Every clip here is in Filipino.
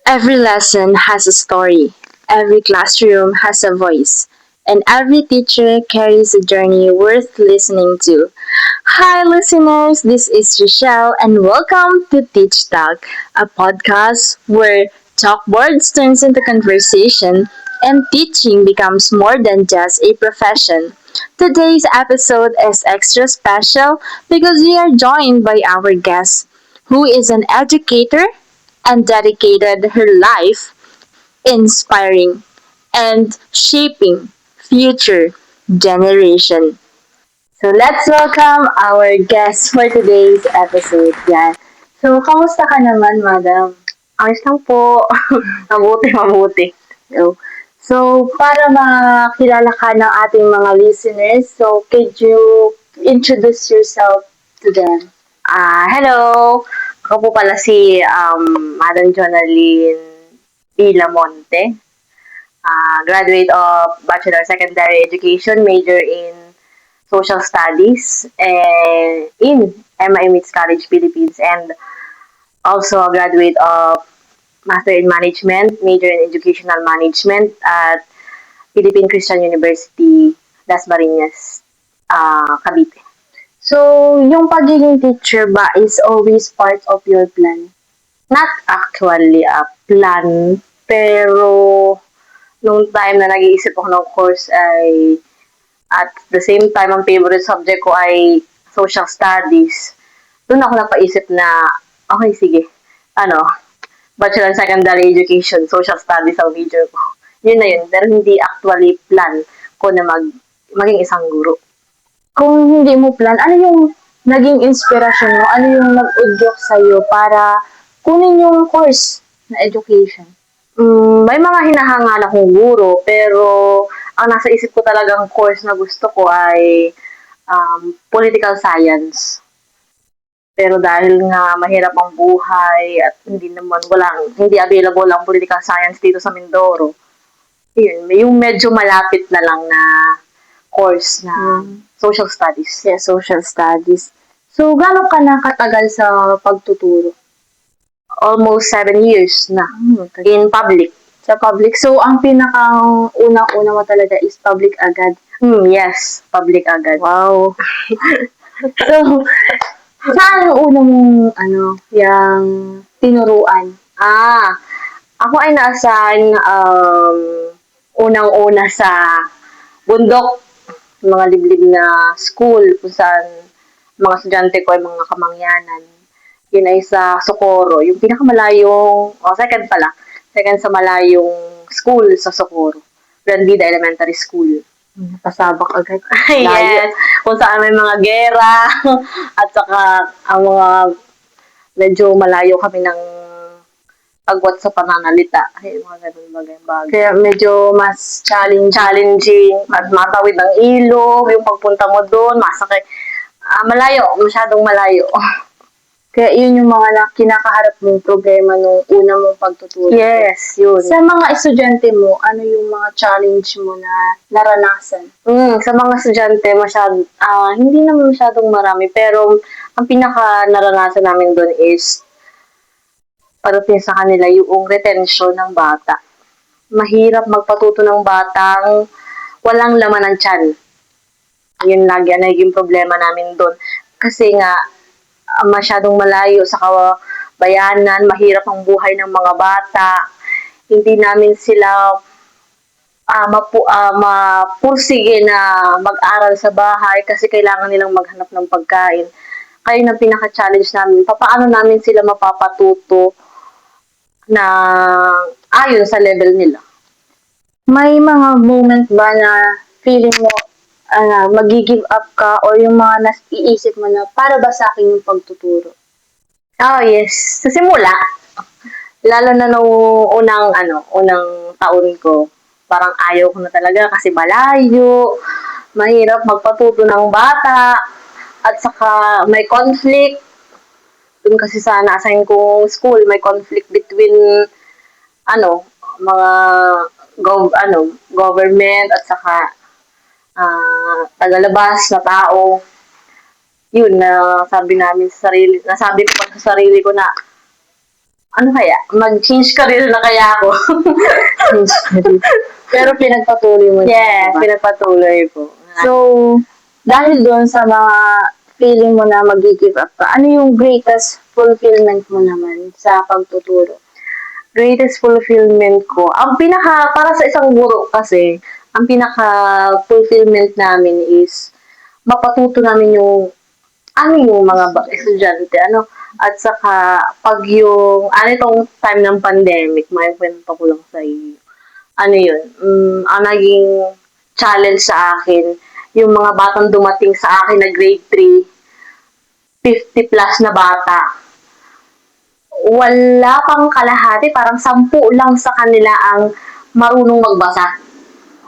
Every lesson has a story, every classroom has a voice, and every teacher carries a journey worth listening to. Hi, listeners, this is Rochelle, and welcome to Teach Talk, a podcast where chalkboards turns into conversation and teaching becomes more than just a profession. Today's episode is extra special because we are joined by our guest, who is an educator and dedicated her life inspiring and shaping future generation. So let's welcome our guest for today's episode. Yan. So, kamusta ka naman, madam? Ayos lang po. Mabuti. So, para makilala ka ng ating mga listeners, so could you introduce yourself to them? Hello. Ako po pala si Madam Jonalyn P. Lamonte. Graduate of Bachelor Secondary Education, major in Social Studies and in MIMITS College, Philippines, and also a graduate of Master in Management, major in Educational Management at Philippine Christian University, Las Marinas, Cavite. So, yung pagiging teacher ba is always part of your plan? Not actually a plan, pero nung time na nag-iisip ako ng course ay at the same time ang favorite subject ko ay social studies. Doon ako napaisip na, okay, sige, bachelor secondary education, social studies ang major ko. Yun na yun, pero hindi actually plan ko na maging isang guro. Kung hindi mo plan, ano yung naging inspirasyon mo? Ano yung nag-udyok sa'yo para kunin yung course na education? May mga hinahangaan akong guro, pero ang nasa isip ko talagang course na gusto ko ay political science. Pero dahil nga mahirap ang buhay at hindi available ang political science dito sa Mindoro, yun, yung medyo malapit na lang na course na social studies. Yeah, social studies. So, gaano ka na katagal sa pagtuturo? Almost 7 years na in public. Sa public. So, ang pinakang unang-una mo talaga is public agad. Yes, public agad. Wow. So, saan ang una mong, yung tinuruan? Ako ay na-assign unang-una sa bundok, mga liblib na school kung saan mga estudyante ko ay mga kamangyanan. Yun ay sa Socorro, yung pinakamalayong, second sa malayong school sa Socorro, Gran Vida Elementary School. Pasabak agad. Yes, kung saan may mga gera at saka ang mga medyo malayo kami ng pagwat sa pananalita. Ay, mga ganun bagay-bagay. Kaya medyo mas Challenging at matawid ng ilog, yung pagpunta mo doon, masakit. Masyadong malayo. Kaya yun yung mga kinakaharap mong problema nung una mong pagtuturo. Yes, yun. Sa mga estudyante mo, ano yung mga challenge mo na naranasan? Sa mga estudyante, hindi naman masyadong marami, pero ang pinaka naranasan namin doon is parating sa kanila yung retention ng bata. Mahirap magpatuto ng batang walang laman ng tiyan. Yun lagi ang naging problema namin doon. Kasi nga, masyadong malayo sa kabayanan, mahirap ang buhay ng mga bata. Hindi namin sila mapursige na mag-aral sa bahay kasi kailangan nilang maghanap ng pagkain. Kaya yung pinaka-challenge namin, paano namin sila mapapatuto na ayon sa level nila. May mga moment ba na feeling mo magi-give up ka or yung mga naiisip mo na para ba sa akin yung pagtuturo? Yes. Sa simula, lalo na nung unang taon ko, parang ayaw ko na talaga kasi malayo, mahirap magpatuto ng bata, at saka may conflict. Doon kasi sa na-assign kong school, may conflict between mga government at saka tagalabas na tao. Yun, nasabi ko pa sa sarili ko na ano kaya, mag-change career na kaya ako. Pero pinagpatuloy mo. Yes, diba? pinagpatuloy ko. So, dahil doon sa mga feeling mo na mag-give up ka, ano yung greatest fulfillment mo naman sa pagtuturo? Greatest fulfillment ko, para sa isang guro kasi, ang pinaka-fulfillment namin is mapatuto namin yung mga estudyante, at saka pag itong time ng pandemic, may kwento ko lang sa iyo. Yun, ang naging challenge sa akin, yung mga batang dumating sa akin na grade 3, 50 plus na bata. Wala pang kalahati, parang 10 lang sa kanila ang marunong magbasa.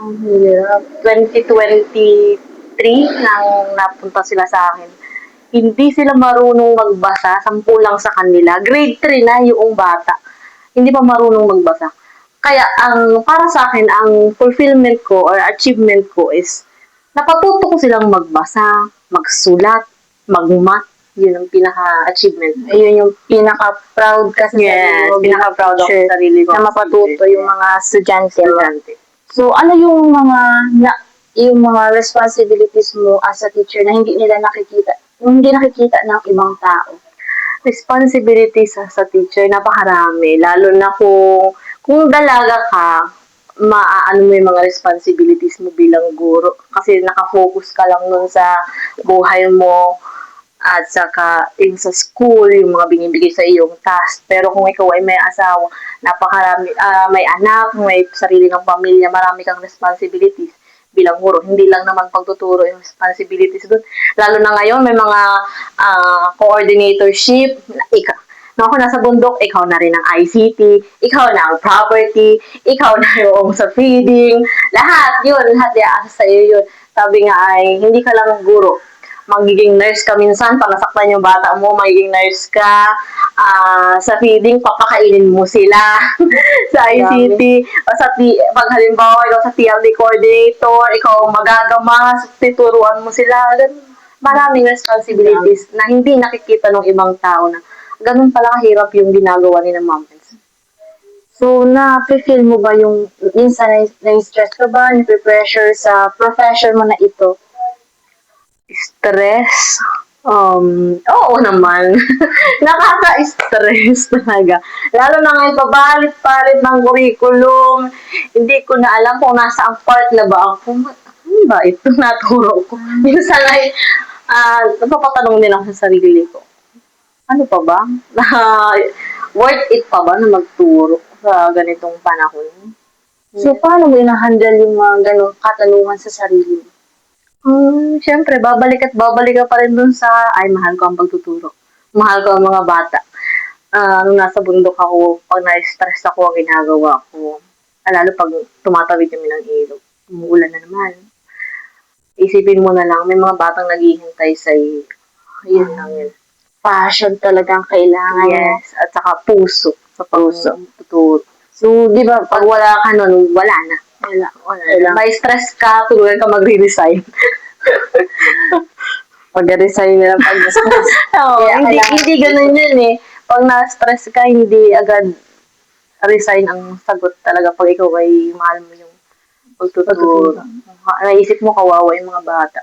Ang hirap. 2023 nang napunta sila sa akin. Hindi sila marunong magbasa, 10 lang sa kanila. Grade 3 na yung bata. Hindi pa marunong magbasa. Kaya para sa akin, ang fulfillment ko or achievement ko is napatuto ko silang magbasa, magsulat, mag-math. Yun ang pinaka-achievement. Ayun yung pinaka-proud ka sa Yes, sarili mo. pinaka-proud ako sa sarili ko. Na mapatuto yung mga estudyante mo. Estudyante. So, ano yung mga responsibilities mo as a teacher na hindi nakikita ng ibang tao? Responsibilities sa teacher, napakarami. Lalo na kung dalaga ka, maaano mo yung mga responsibilities mo bilang guro. Kasi nakafocus ka lang nun sa buhay mo at saka yung sa school, yung mga binibigay sa iyong task. Pero kung ikaw ay may asawa, napakarami, may anak, may sarili ng pamilya, marami kang responsibilities bilang guro. Hindi lang naman pagtuturo yung responsibilities doon. Lalo na ngayon, may mga coordinatorship. Ako nasa bundok, ikaw na rin ang ICT, ikaw na ang property, ikaw na yung sa feeding, lahat iaasa sa iyo yun. Sabi nga ay, hindi ka lang guro, magiging nurse ka minsan, pag nasaktan yung bata mo, magiging nurse ka, sa feeding, papakainin mo sila, sa ICT, pag halimbawa, ikaw sa TLD coordinator, ikaw magagamas, tuturuan mo sila, maraming responsibilities na hindi nakikita ng ibang tao na ganun pala kahirap yung ginagawa ni ng mountains. So, na-feel mo ba minsan na-stress ka ba, na-pressure sa profession mo na ito? Stress? Oo naman. Nakaka-stress talaga. Lalo na ngayon, pabalit-palit ng curriculum. Hindi ko na alam kung nasa ang part na ba ako. Ano ba ito naturo ko? Minsan ay, napapatanong din ako sa sarili ko. Ano pa ba? Worth it pa ba na magturo sa ganitong panahon? So, paano mo ina-handle yung mga ganong katanungan sa sarili mo? Siyempre, babalik at babalik ka pa rin dun sa, ay, mahal ko ang pagtuturo. Mahal ko ang mga bata. Nung nasa bundok ako, pag na-stress ako, ang ginagawa ko. Lalo pag tumatawid kami ng ilog, umuulan na naman. Isipin mo na lang, may mga batang naghihintay sa iyo. Yun lang yun. Passion talagang kailangan. Yes, at saka puso. Sa puso. Tuturo. So, di ba, Pag wala ka nun, wala na. Wala. May stress ka, tuluyan ka magre-resign. Pag-resign nila pag-stress. Oo, hindi ganun yun eh. Pag na-stress ka, hindi agad resign ang sagot talaga pag ikaw ay mahal mo yung pagtuturo. Naisip mo kawawa yung mga bata.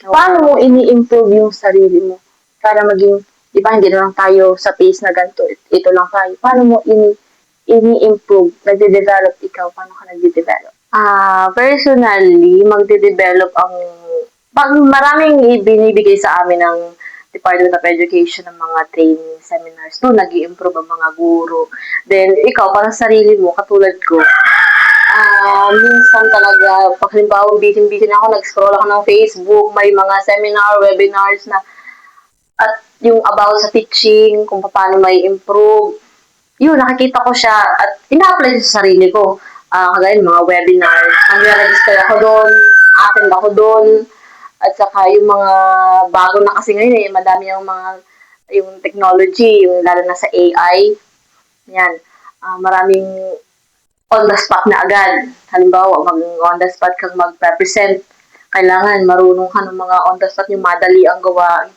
Paano mo ini-improve yung sarili mo? Para maging, di ba, hindi na lang tayo sa pace na ganito, ito lang tayo. Paano mo ini-improve, nagde-develop ikaw? Paano ka nagde-develop? Personally, magde-develop pag maraming ibinibigay sa amin ng Department of Education ng mga training seminars, nag improve ang mga guro. Then, ikaw, para sa sarili mo, katulad ko, minsan talaga, pag halimbawa, busy na ako, nag-scroll ako ng Facebook, may mga seminar, webinars na, at yung about sa teaching, kung paano may improve, yun, nakikita ko siya, at ina-apply sa sarili ko. Kagaya ng mga webinars, nag-register ako doon, attend ako doon, at saka yung mga bago na kasi ngayon madami yung technology, yung lalo na sa AI. Yan. Maraming on the spot na agad. Halimbawa, on the spot kang mag-represent. Kailangan marunong ka ng mga on the spot yung madali ang gawain.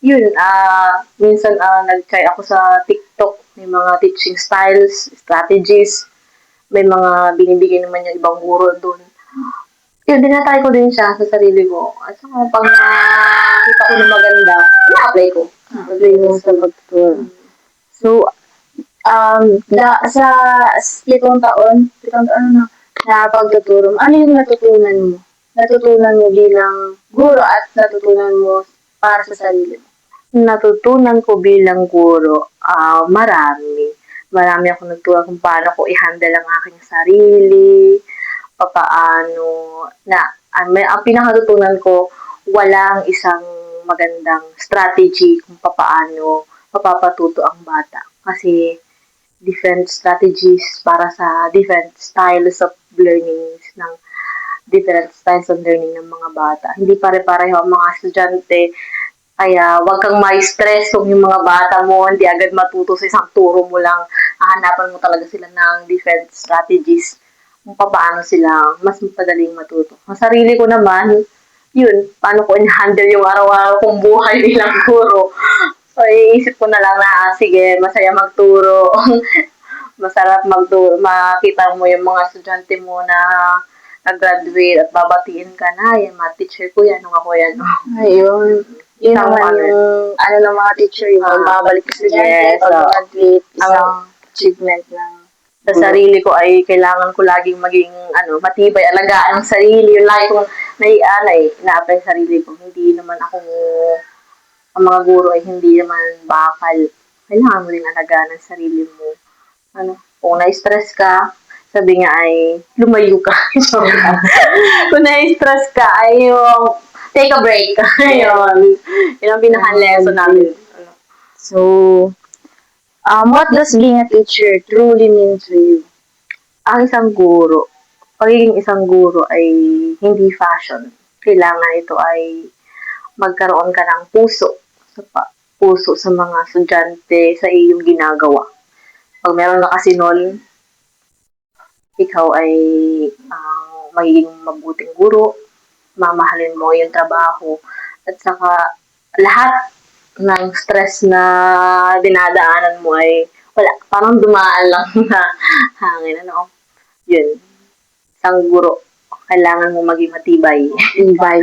Yun, minsan nag-try ako sa TikTok, may mga teaching styles, strategies, may mga binibigay naman yung ibang guro doon. Yun, tinatry ko din siya sa sarili ko. At saka pag nakita ko na maganda, na-apply ko. Apply mo sa pagtuturo. So, sa 7 taon na pagtuturo, ano yung natutunan mo? Natutunan mo bilang guro at natutunan mo para sa sarili mo? Natutunan ko bilang guro, marami. Marami ako natutunan kung paano ko i-handle ang aking sarili, papaano na ang pinakatutunan ko, walang isang magandang strategy kung papaano mapapatuto ang bata. Kasi different strategies para sa different styles of learning ng different styles of learning ng mga bata. Hindi pare-pareho ang mga estudyante, kaya wag kang ma-stress kung yung mga bata mo hindi agad matuto sa isang turo mo lang. Hahanapan mo talaga sila ng different strategies kung paano sila mas madaling matuto. Ang sarili ko naman, yun, paano ko in-handle yung araw-araw kong buhay bilang guro. So, iisip ko na lang na, sige, masaya magturo. Masarap magturo. Makita mo yung mga estudyante mo na nag-graduate at babatiin ka na, yan, mga teacher ko yan, nung ako yan. Ayun. Yun naman yung ng mga teacher, yung magbabalik sa estudyante, pag-graduate, isang achievement ng sa sarili ko ay kailangan ko laging maging matibay, alagaan ang sarili. Yung lagi kong ina-apply sa sarili ko. Hindi naman ako, ang mga guro ay hindi naman bakal. Kailangan mo rin alagaan ang sarili mo. Kung na-stress ka, sabi nga ay lumayo ka. Kung na-stress ka ay yung take a break. Yun. Yun ang pinaka-lesson namin. So, what does being a teacher truly mean to you? Ang isang guro, pagiging isang guro ay hindi fashion. Kailangan ito ay magkaroon ka ng puso sa mga estudyante sa iyong ginagawa. Pag meron ka kasi nun, ikaw ay magiging mabuting guro, mamahalin mo yung trabaho, at saka lahat ng stress na dinadaanan mo ay wala, parang dumaan lang na hangin. Yun, isang guro, kailangan mo maging matibay. Matibay.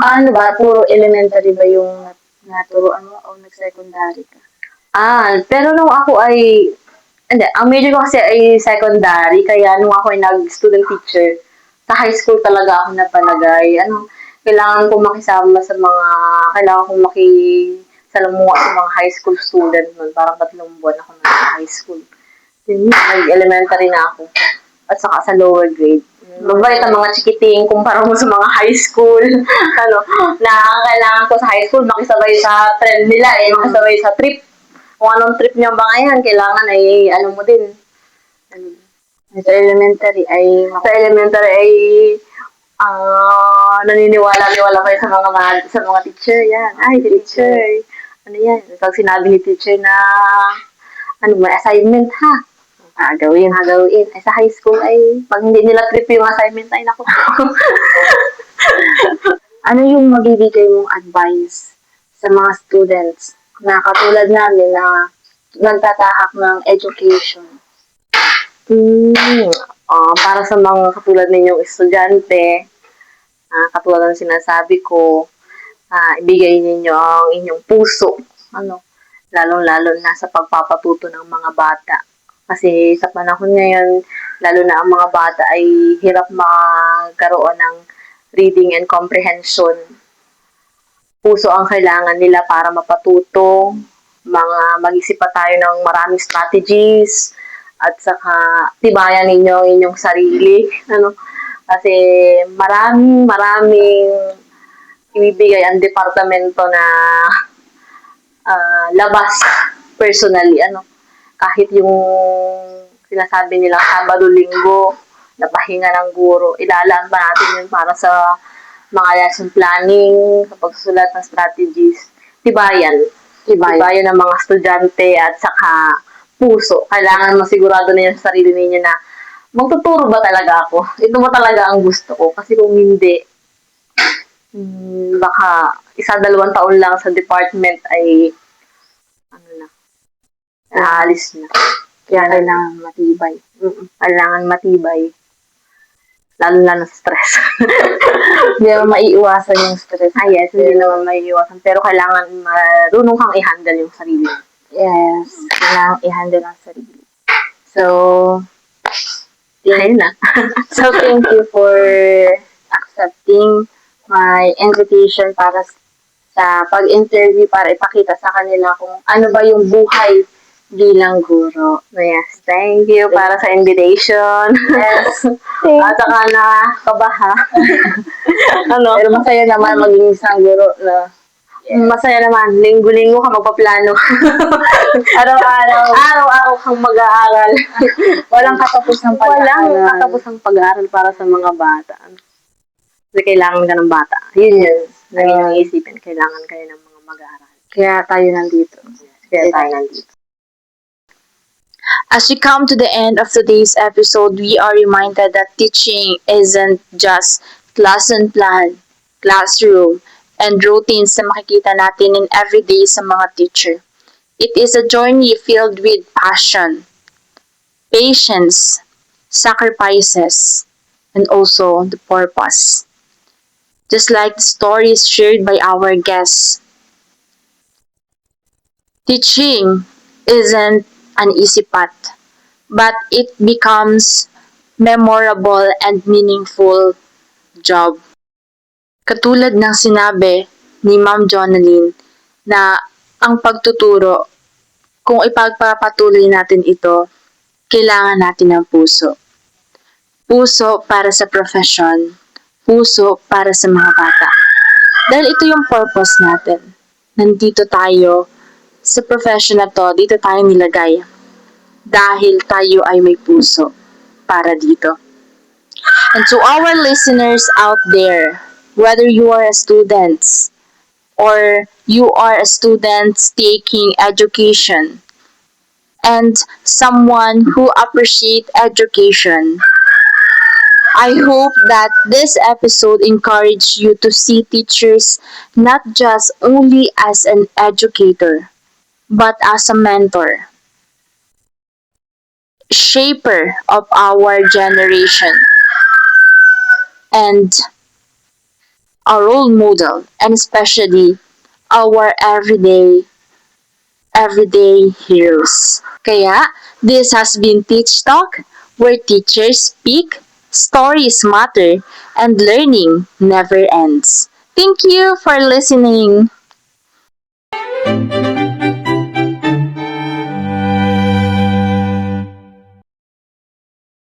Ano ba, puro elementary ba yung naturoan mo o nag-secondary ka? Pero nung ako ay, hindi, ang major ko kasi ay secondary, kaya nung ako ay nag-student teacher, sa high school talaga ako napalagay. Kailangan kong makisama sa mga, kailangan kong makisalamuha sa mga high school student nun. Parang 3 buwan ako na sa high school. Nag-elementary na ako. At saka sa lower grade. Mabait ang mga chikiting kumpara mo sa mga high school. Na ang kailangan ko sa high school, makisabay sa trend nila makisabay sa trip. Kung anong trip niya ba ngayon, kailangan ay, mo din. Sa elementary ay naniniwala kayo sa mga teacher yan. Ay, teacher. Ano yan? Pag sinabi ni teacher na may assignment ha. Gawin. Ay, sa high school ay pag hindi nila trip yung assignment ay naku. Ano yung mabibigay mong advice sa mga students na katulad namin na nagtatahak ng education? Para sa mga katulad ninyong estudyante, katulad ng sinasabi ko, ibigay ninyo ang inyong puso, lalong-lalo na sa pagpapatuto ng mga bata. Kasi sa panahon ngayon, lalo na ang mga bata ay hirap magkaroon ng reading and comprehension. Puso ang kailangan nila para mapatuto, mag-isip pa tayo ng maraming strategies, at saka tibayan ninyo ang inyong sarili. Kasi maraming ibibigay ang departamento na labas personally. Kahit yung sinasabi nila Sabado, Linggo, na pahinga ng guro, ilalaan pa natin yun para sa mga lesson planning, sa pagsusulat ng strategies. Tibayan ng mga estudyante at saka puso. Kailangan masigurado ninyo sa sarili ninyo na magtuturo ba talaga ako? Ito ba talaga ang gusto ko? Kasi kung hindi, Baka 1-2 taon lang sa department ay ano na, aalis na. Kaya kailangan matibay. Kailangan matibay. Lalo na sa stress. Hindi mo maiiwasan yung stress. Yes, hindi naman maiiwasan. Pero kailangan marunong kang i-handle yung sarili mo. Yes, kailangan i-handle ang sarili. So, Ayun na. so thank you for accepting my invitation para sa pag-interview para ipakita sa kanila kung ano ba yung buhay bilang guro. Yes, thank you para sa invitation. Yes. At saka nakakabaha. Pero masaya naman maging isang guro na Masaya naman. Linggo-linggo ka magpaplano. Araw-araw kang mag-aaral. walang katapusang Walang pag-aaral. katapusang pag-aaral para sa mga bata. Kasi kailangan ka ng bata. Yun. Lagi niyong isipin. Kailangan kayo ng mga mag-aaral. Kaya tayo nandito. Kaya tayo nandito. As we come to the end of today's episode, we are reminded that teaching isn't just lesson plan, classroom, and routines na makikita natin in everyday sa mga teacher. It is a journey filled with passion, patience, sacrifices, and also the purpose. Just like the stories shared by our guests, teaching isn't an easy path, but it becomes memorable and meaningful job. Katulad ng sinabi ni Ma'am Jonalyn na ang pagtuturo, kung ipagpapatuloy natin ito, kailangan natin ng puso. Puso para sa profession, puso para sa mga bata. Dahil ito yung purpose natin. Nandito tayo sa profession na to, dito tayo nilagay. Dahil tayo ay may puso para dito. And to our listeners out there, whether you are a student or you are a student taking education and someone who appreciate education, I hope that this episode encouraged you to see teachers not just only as an educator, but as a mentor, shaper of our generation, and a role model, and especially our everyday heroes. Kaya, this has been Teach Talk, where teachers speak, stories matter, and learning never ends. Thank you for listening.